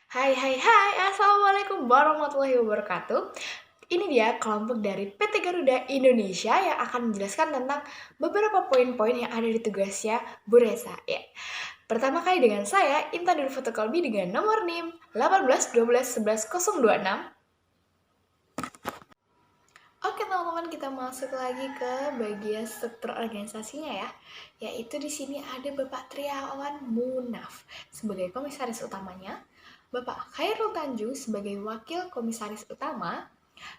Hai hai hai, Assalamualaikum warahmatullahi wabarakatuh. Ini dia kelompok dari PT Garuda Indonesia yang akan menjelaskan tentang beberapa poin-poin yang ada di tugasnya Bu Resa. Ya. Pertama kali dengan saya, Intan Dulu Fotokolbi dengan nomor NIM 18 12 11 026. Oke teman-teman, kita masuk lagi ke bagian struktur organisasinya ya. Yaitu di sini ada Bapak Triawan Munaf sebagai komisaris utamanya, Bapak Khairul Tanjung sebagai wakil komisaris utama,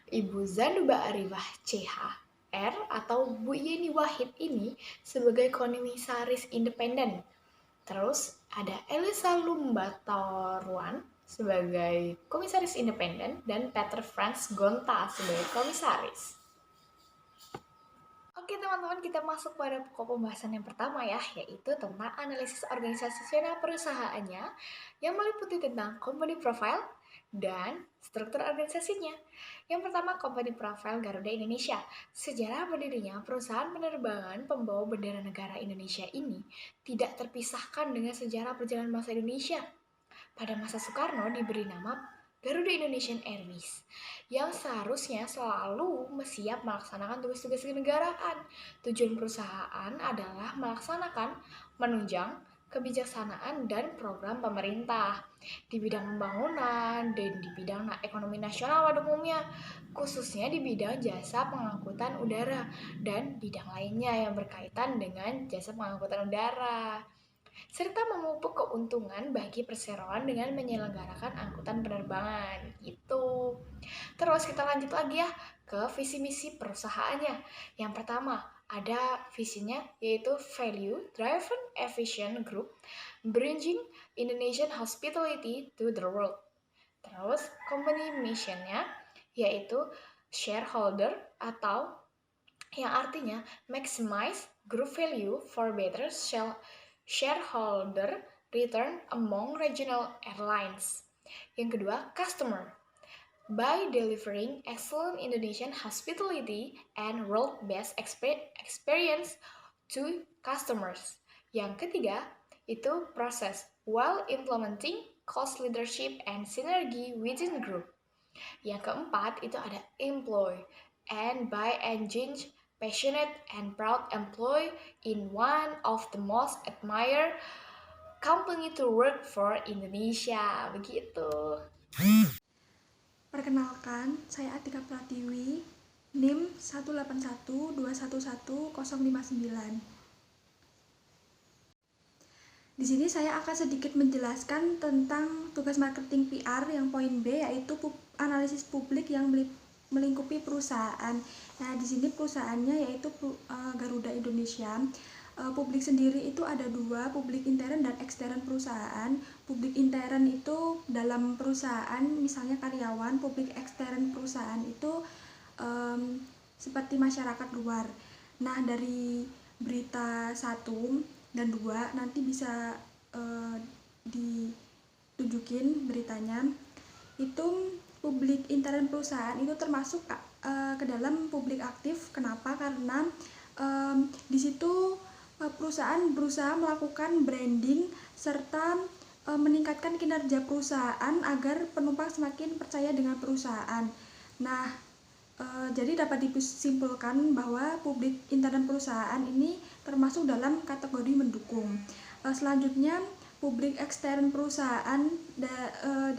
Ibu Zanuba Arifah CHR atau Bu Yeni Wahid ini sebagai komisaris independen. Terus ada Elisa Lumbatorwan sebagai komisaris independen dan Peter Franz Gonta sebagai komisaris. Oke teman-teman, kita masuk pada pokok pembahasan yang pertama ya, yaitu tentang analisis organisasional perusahaannya yang meliputi tentang company profile dan struktur organisasinya. Yang pertama, company profile Garuda Indonesia. Sejarah berdirinya perusahaan penerbangan pembawa bendera negara Indonesia ini tidak terpisahkan dengan sejarah perjalanan bangsa Indonesia. Pada masa Soekarno diberi nama Garuda Indonesian Airways yang seharusnya selalu siap melaksanakan tugas-tugas kenegaraan. Tujuan perusahaan adalah melaksanakan, menunjang kebijaksanaan dan program pemerintah di bidang pembangunan dan di bidang ekonomi nasional pada umumnya, khususnya di bidang jasa pengangkutan udara dan bidang lainnya yang berkaitan dengan jasa pengangkutan udara, serta memupuk keuntungan bagi perseroan dengan menyelenggarakan angkutan penerbangan. Gitu. Terus kita lanjut lagi ya ke visi misi perusahaannya. Yang pertama, ada visinya yaitu Value Driven Efficient Group Bringing Indonesian Hospitality to the World. Terus company missionnya yaitu shareholder atau yang artinya maximize group value for better shareholder return among regional airlines. Yang kedua, customer. By delivering excellent Indonesian hospitality and world-best experience to customers. Yang ketiga, itu proses while implementing cost leadership and synergy within the group. Yang keempat, itu ada employ and by engage passionate and proud employee in one of the most admired company to work for Indonesia. Begitu. Perkenalkan, saya Atika Pratiwi, NIM 181211059. Di sini saya akan sedikit menjelaskan tentang tugas marketing PR yang poin B, yaitu analisis publik yang melingkupi perusahaan. Nah, di sini perusahaannya yaitu Garuda Indonesia. Publik sendiri itu ada dua, publik intern dan ekstern perusahaan. Publik intern itu dalam perusahaan, misalnya karyawan. Publik ekstern perusahaan itu seperti masyarakat luar. Nah, dari berita 1 dan 2 nanti bisa ditunjukin beritanya. Itu publik intern perusahaan itu termasuk ke dalam publik aktif. Kenapa? Karena di situ perusahaan berusaha melakukan branding serta meningkatkan kinerja perusahaan agar penumpang semakin percaya dengan perusahaan. Nah, jadi dapat disimpulkan bahwa publik intern perusahaan ini termasuk dalam kategori mendukung. Selanjutnya, publik ekstern perusahaan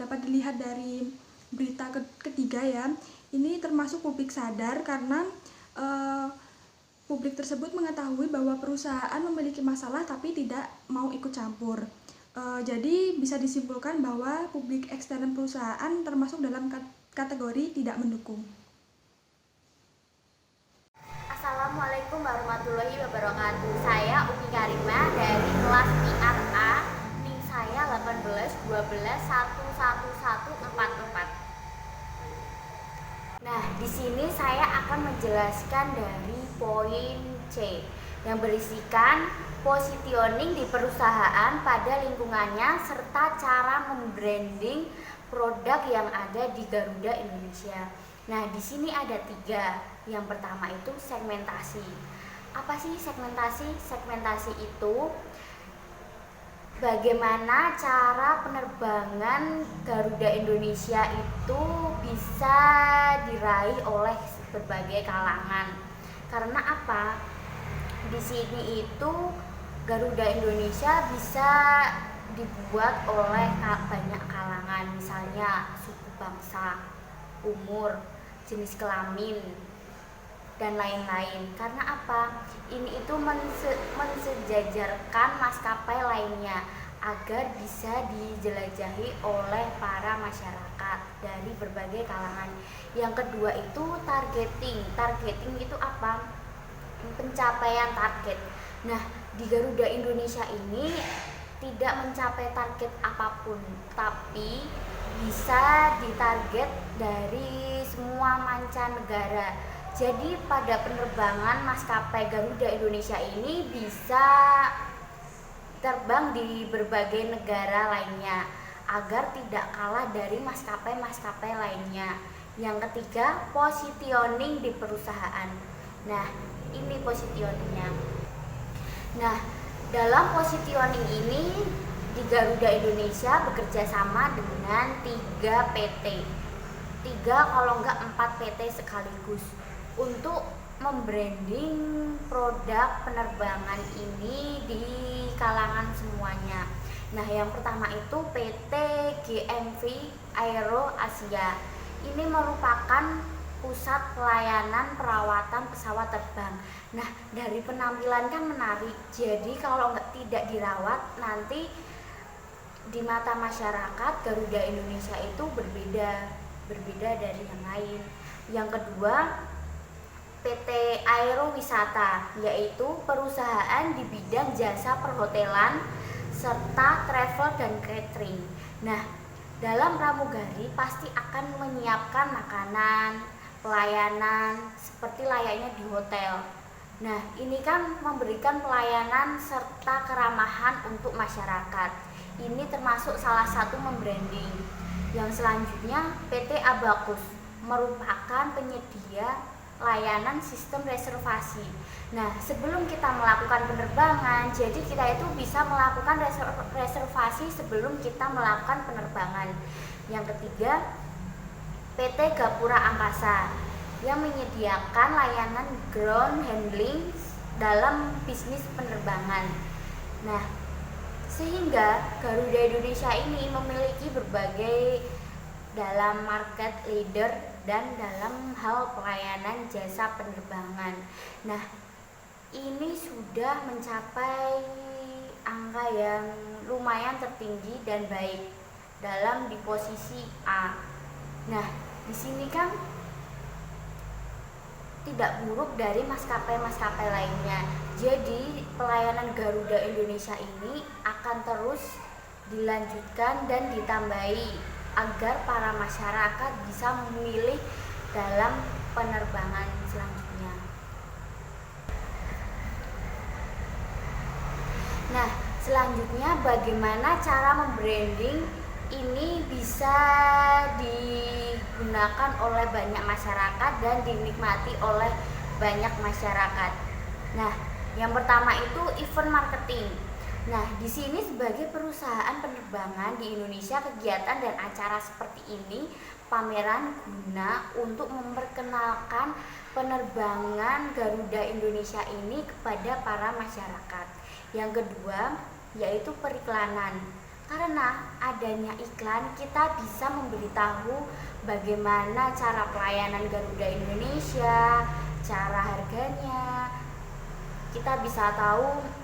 dapat dilihat dari berita ketiga ya. Ini termasuk publik sadar karena publik tersebut mengetahui bahwa perusahaan memiliki masalah tapi tidak mau ikut campur. Jadi bisa disimpulkan bahwa publik ekstern perusahaan termasuk dalam kategori tidak mendukung. Assalamualaikum warahmatullahi wabarakatuh. Saya Umi Karima dari kelas PR A, NIM saya 18 12 11 11144. Nah, di sini saya akan menjelaskan dari poin C yang berisikan positioning di perusahaan pada lingkungannya serta cara membranding produk yang ada di Garuda Indonesia. Nah, di sini ada 3. Yang pertama itu segmentasi. Apa sih segmentasi? Segmentasi itu bagaimana cara penerbangan Garuda Indonesia itu bisa diraih oleh berbagai kalangan. Karena apa? Di sini itu Garuda Indonesia bisa dibuat oleh banyak kalangan, misalnya suku bangsa, umur, jenis kelamin, dan lain-lain. Karena apa? Ini itu mensejajarkan maskapai lainnya agar bisa dijelajahi oleh para masyarakat dari berbagai kalangan. Yang kedua itu targeting. Targeting itu apa? Pencapaian target. Nah, di Garuda Indonesia ini tidak mencapai target apapun, tapi bisa ditarget dari semua mancanegara. Jadi pada penerbangan maskapai Garuda Indonesia ini bisa terbang di berbagai negara lainnya agar tidak kalah dari maskapai-maskapai lainnya. Yang ketiga, positioning di perusahaan. Nah, ini positioningnya. Nah, dalam positioning ini di Garuda Indonesia bekerja sama dengan 3 PT, 3 kalau enggak 4 PT sekaligus untuk membranding produk penerbangan ini di kalangan semuanya. Nah, yang pertama itu PT GMV Aero Asia. Ini merupakan pusat pelayanan perawatan pesawat terbang. Nah, dari penampilan kan menarik. Jadi kalau tidak dirawat, nanti di mata masyarakat Garuda Indonesia itu berbeda dari yang lain. Yang kedua, PT Aero Wisata, yaitu perusahaan di bidang jasa perhotelan serta travel dan catering. Nah, dalam pramugari pasti akan menyiapkan makanan, pelayanan seperti layaknya di hotel. Nah, ini kan memberikan pelayanan serta keramahan untuk masyarakat. Ini termasuk salah satu membranding. Yang selanjutnya PT Abacus merupakan penyedia layanan sistem reservasi. Nah, sebelum kita melakukan penerbangan, jadi kita itu bisa melakukan reservasi sebelum kita melakukan penerbangan. Yang ketiga, PT Gapura Angkasa yang menyediakan layanan ground handling dalam bisnis penerbangan. Nah, sehingga Garuda Indonesia ini memiliki berbagai dalam market leader dan dalam hal pelayanan jasa penerbangan. Nah, ini sudah mencapai angka yang lumayan tertinggi dan baik dalam di posisi A. Nah, di sini kan tidak buruk dari maskapai-maskapai lainnya. Jadi, pelayanan Garuda Indonesia ini akan terus dilanjutkan dan ditambahi agar para masyarakat bisa memilih dalam penerbangan selanjutnya. Nah, selanjutnya bagaimana cara membranding ini bisa digunakan oleh banyak masyarakat dan dinikmati oleh banyak masyarakat. Nah, yang pertama itu event marketing. Nah, di sini sebagai perusahaan penerbangan di Indonesia, kegiatan dan acara seperti ini pameran guna untuk memperkenalkan penerbangan Garuda Indonesia ini kepada para masyarakat. Yang kedua, yaitu periklanan. Karena adanya iklan, kita bisa memberitahu bagaimana cara pelayanan Garuda Indonesia, cara harganya. Kita bisa tahu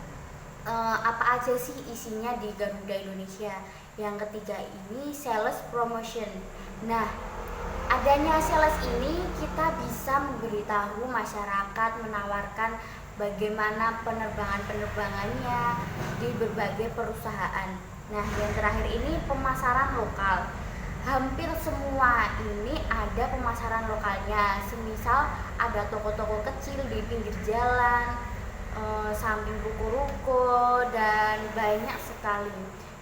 apa aja sih isinya di Garuda Indonesia. Yang ketiga ini sales promotion. Nah, adanya sales ini kita bisa memberitahu masyarakat, menawarkan bagaimana penerbangannya di berbagai perusahaan. Nah, yang terakhir ini pemasaran lokal. Hampir semua ini ada pemasaran lokalnya. Semisal ada toko-toko kecil di pinggir jalan, samping ruko-ruko, dan banyak sekali.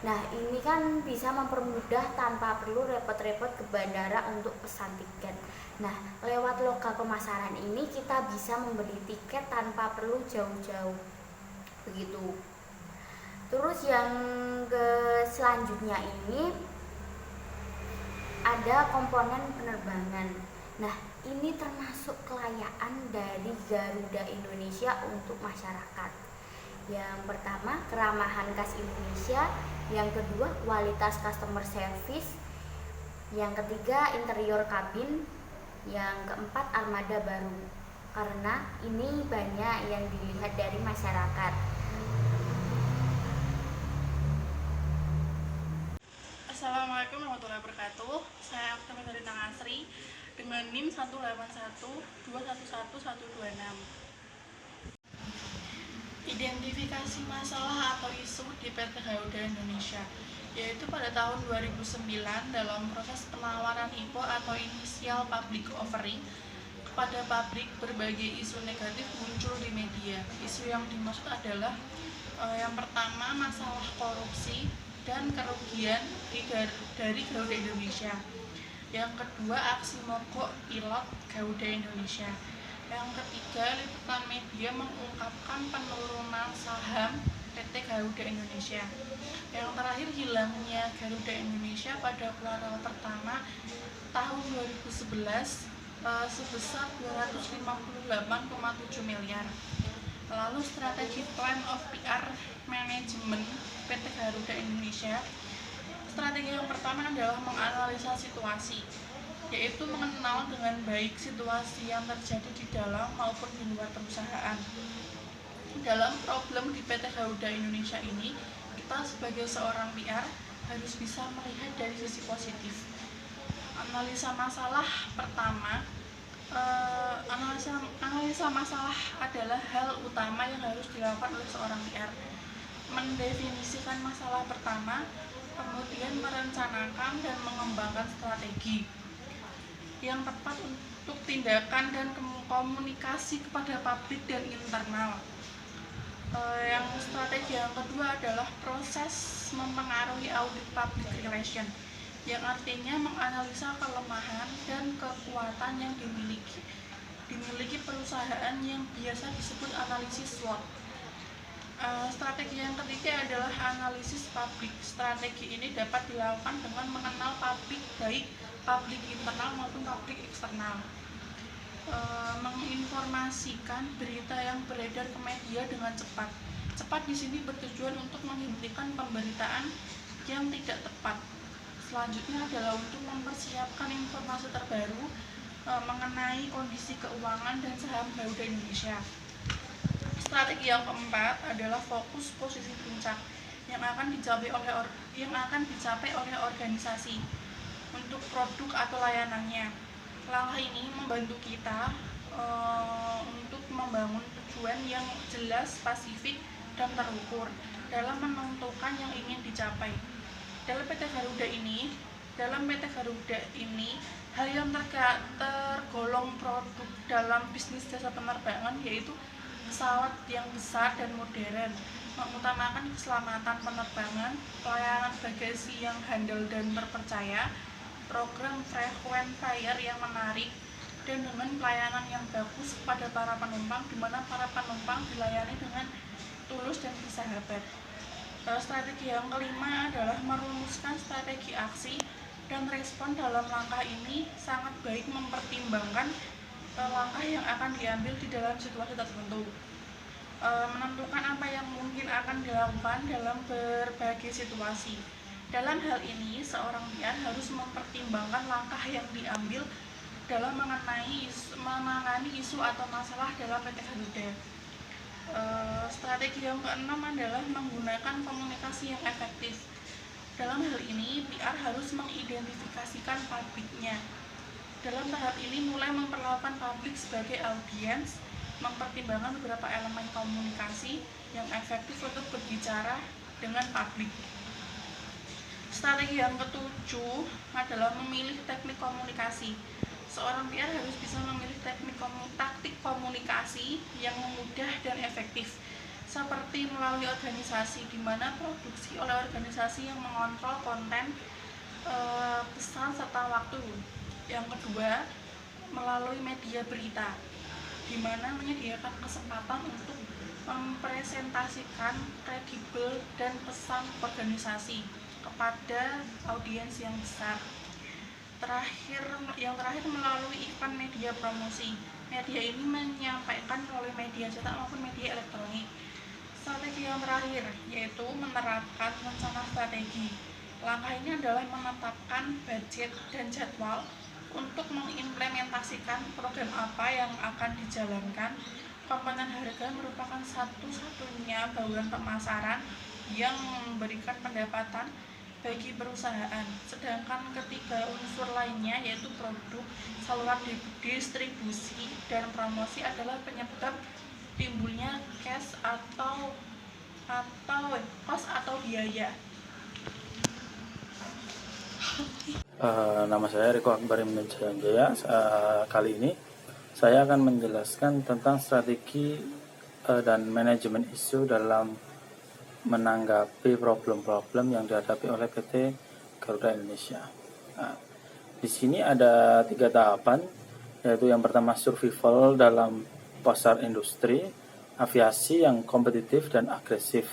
Nah, ini kan bisa mempermudah tanpa perlu repot-repot ke bandara untuk pesan tiket. Nah, lewat lokal pemasaran ini kita bisa membeli tiket tanpa perlu jauh-jauh. Begitu. Terus Terus yang selanjutnya ini ada komponen penerbangan. Nah, ini termasuk kelayaan dari Garuda Indonesia untuk masyarakat. Yang pertama, keramahan khas Indonesia. Yang kedua, kualitas customer service. Yang ketiga, interior kabin. Yang keempat, armada baru. Karena ini banyak yang dilihat dari masyarakat. Assalamualaikum warahmatullahi wabarakatuh. Saya Akta dari Tangasri dengan NIM 18121111126. Identifikasi masalah atau isu di PT Garuda Indonesia, yaitu pada tahun 2009 dalam proses penawaran IPO atau Initial Public Offering kepada publik, berbagai isu negatif muncul di media. Isu yang dimaksud adalah yang pertama, masalah korupsi dan kerugian dari Garuda Indonesia. Yang kedua, aksi mogok pilot Garuda Indonesia. Yang ketiga, liputan media mengungkapkan penurunan saham PT Garuda Indonesia. Yang terakhir, hilangnya Garuda Indonesia pada kuartal pertama tahun 2011 sebesar 258,7 miliar. Lalu strategi plan of PR management PT Garuda Indonesia. Strategi yang pertama adalah menganalisa situasi, yaitu mengenal dengan baik situasi yang terjadi di dalam maupun di luar perusahaan. Dalam problem di PT Garuda Indonesia ini, kita sebagai seorang PR harus bisa melihat dari sisi positif. Analisa masalah pertama, analisa masalah adalah hal utama yang harus dilakukan oleh seorang PR. Mendefinisikan masalah pertama, kemudian merencanakan dan mengembangkan strategi yang tepat untuk tindakan dan komunikasi kepada publik dan internal. Yang strategi yang kedua adalah proses mempengaruhi audit public relation, yang artinya menganalisa kelemahan dan kekuatan yang dimiliki perusahaan yang biasa disebut analisis SWOT. Strategi yang ketiga adalah analisis publik. Strategi ini dapat dilakukan dengan mengenal publik, baik publik internal maupun publik eksternal. Menginformasikan berita yang beredar ke media dengan cepat. Cepat di sini bertujuan untuk menghentikan pemberitaan yang tidak tepat. Selanjutnya adalah untuk mempersiapkan informasi terbaru mengenai kondisi keuangan dan saham Garuda Indonesia. Strategi yang keempat adalah fokus posisi puncak yang akan dicapai oleh organisasi untuk produk atau layanannya. Langkah ini membantu kita untuk membangun tujuan yang jelas, spesifik, dan terukur dalam menentukan yang ingin dicapai. Dalam PT Garuda ini, hal yang tergolong produk dalam bisnis jasa penerbangan yaitu pesawat yang besar dan modern, mengutamakan keselamatan penerbangan, pelayanan bagasi yang handal dan terpercaya, program frequent flyer yang menarik, dan dengan pelayanan yang bagus kepada para penumpang, di mana para penumpang dilayani dengan tulus dan bersahabat. Strategi yang kelima adalah merumuskan strategi aksi dan respon. Dalam langkah ini sangat baik mempertimbangkan langkah yang akan diambil di dalam situasi tertentu, menentukan apa yang mungkin akan dilakukan dalam berbagai situasi. Dalam hal ini, seorang PR harus mempertimbangkan langkah yang diambil dalam menangani isu atau masalah dalam PT Garuda. Strategi yang keenam adalah menggunakan komunikasi yang efektif. Dalam hal ini, PR harus mengidentifikasikan publiknya. Dalam tahap ini mulai memperlakukan publik sebagai audiens, mempertimbangkan beberapa elemen komunikasi yang efektif untuk berbicara dengan publik. Strategi yang ketujuh adalah memilih teknik komunikasi. Seorang PR harus bisa memilih taktik komunikasi yang mudah dan efektif, seperti melalui organisasi, di mana produksi oleh organisasi yang mengontrol konten, pesan, serta waktu. Yang kedua, melalui media berita, di mana menyediakan kesempatan untuk mempresentasikan kredibel dan pesan organisasi kepada audiens yang besar. Yang terakhir melalui iklan media promosi. Media ini menyampaikan melalui media cetak maupun media elektronik. Strategi yang terakhir yaitu menerapkan rencana strategi. Langkah ini adalah menetapkan budget dan jadwal untuk mengimplementasikan program apa yang akan dijalankan. Komponen harga merupakan satu-satunya bauran pemasaran yang memberikan pendapatan bagi perusahaan. Sedangkan ketiga unsur lainnya yaitu produk, saluran distribusi, dan promosi adalah penyebab timbulnya cost atau biaya. Nama saya Riko Akbar Ibnu Jaya. Kali ini saya akan menjelaskan tentang strategi dan manajemen isu dalam menanggapi problem-problem yang dihadapi oleh PT Garuda Indonesia. Nah, di sini ada 3 tahapan, yaitu yang pertama survival dalam pasar industri aviasi yang kompetitif dan agresif.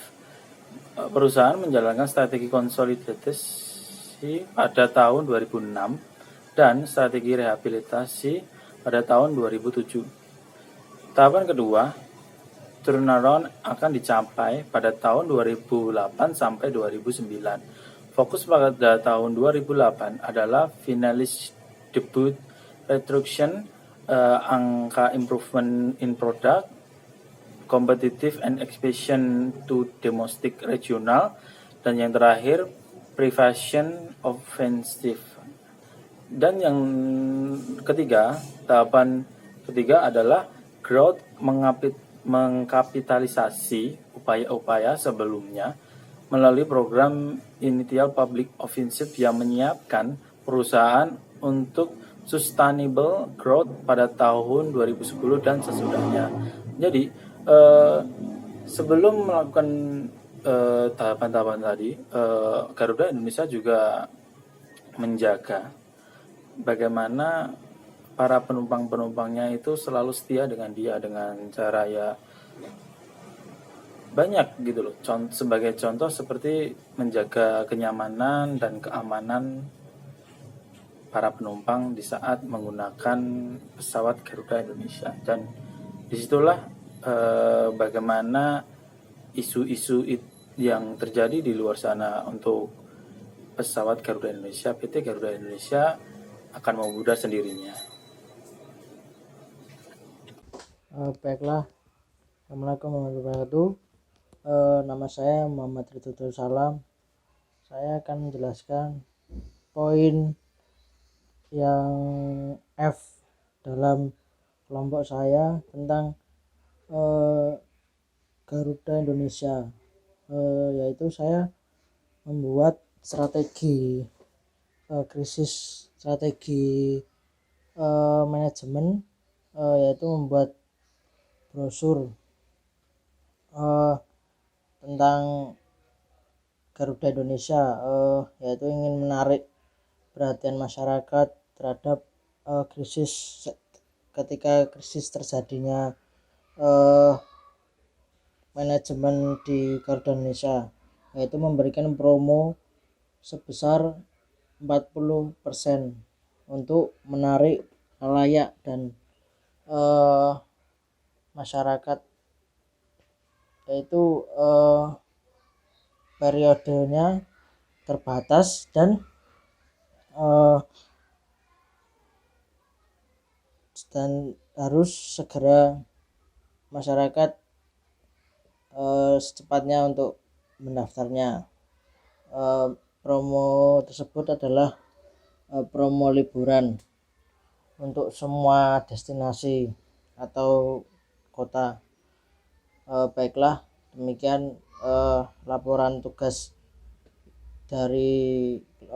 Perusahaan menjalankan strategi konsolidasi pada tahun 2006 dan strategi rehabilitasi pada tahun 2007. Tahapan kedua, turnaround akan dicapai pada tahun 2008 sampai 2009. Fokus pada tahun 2008 adalah finalis debut reduction, angka improvement in product, competitive and expansion to domestic regional, dan yang terakhir prevention offensive. Dan yang ketiga, tahapan ketiga adalah growth, mengkapitalisasi upaya-upaya sebelumnya melalui program initial public offensive yang menyiapkan perusahaan untuk sustainable growth pada tahun 2010 dan sesudahnya. Jadi sebelum melakukan tahapan-tahapan tadi, Garuda Indonesia juga menjaga bagaimana para penumpang-penumpangnya itu selalu setia dengan dia dengan cara ya banyak gitu loh. Sebagai contoh seperti menjaga kenyamanan dan keamanan para penumpang di saat menggunakan pesawat Garuda Indonesia. Dan disitulah bagaimana isu-isu yang terjadi di luar sana untuk pesawat Garuda Indonesia, PT Garuda Indonesia akan memudar sendirinya. Baiklah, Assalamualaikum warahmatullahi wabarakatuh. Nama saya Muhammad Ridho Salam. Saya akan menjelaskan poin yang F dalam kelompok saya tentang Garuda Indonesia, yaitu saya membuat strategi manajemen, yaitu membuat brosur tentang Garuda Indonesia, yaitu ingin menarik perhatian masyarakat terhadap krisis ketika krisis terjadinya manajemen di Garuda Indonesia, yaitu memberikan promo sebesar 40% untuk menarik khalayak dan masyarakat, yaitu periodenya terbatas dan harus segera masyarakat secepatnya untuk mendaftarnya. Promo tersebut adalah promo liburan untuk semua destinasi atau kota. Baiklah, demikian laporan tugas dari